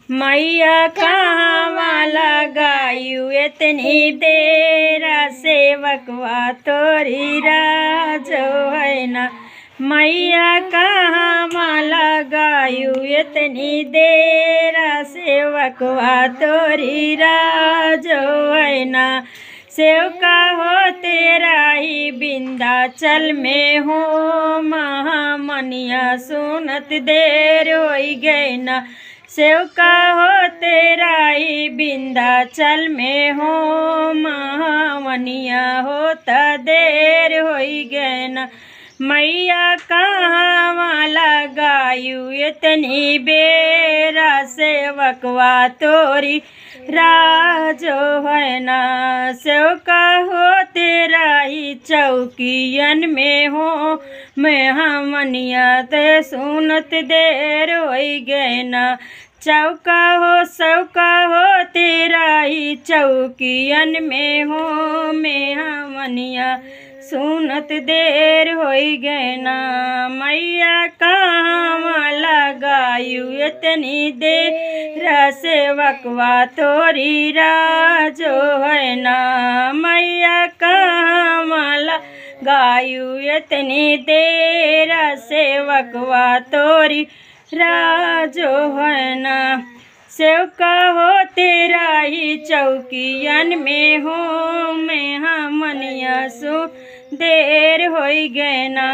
मैया कहाँ लगायू इतनी देर सेवकवा तोरी राजो है ना। मैया कहाँ लगायू इतनी देर सेवकवा तोरी राजो है ना। सेवका हो तेरा ही विंध्याचल में हो महामनिया सुनत देर हो गई ना। सेवका हो तेरा ही विंध्याचल में हो महामनिया होता देर हो गए ना। मैया कहाँ लगायू इतनी बेरा सेवकवा तोरी राजो है ना। सेवका हो तेरा ही चौकियन में हो मैं हमनिया ते सुनत देर हो गए ना। चौका हो सौका हो तेरा ही चौकियन में हो मैं हमनिया सुनत देर हो गए ना। मैया कहाँ लगायू इतनी देर सेवकवा तोरी राजो है ना। मैया कहाँ लगायू इतनी देर सेवकवा तोरी राजो है ना। सेवका हो तेरा ही चौकियन में हो मैं हमनिया सु देर हो गए ना।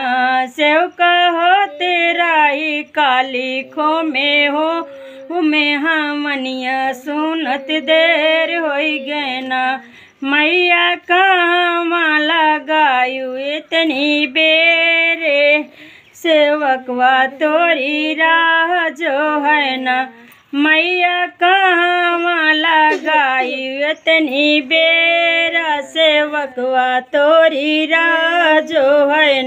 सेवका हो तेरा ही काली खो में हो मैं हमनिया सुनत देर हो गए ना। मैया कहाँ लगायू इतनी बेरे सेवकवा तोरी राजो है ना। मैया कहाँ लगायू इतनी बेरा सेवकवा तोरी राजो है।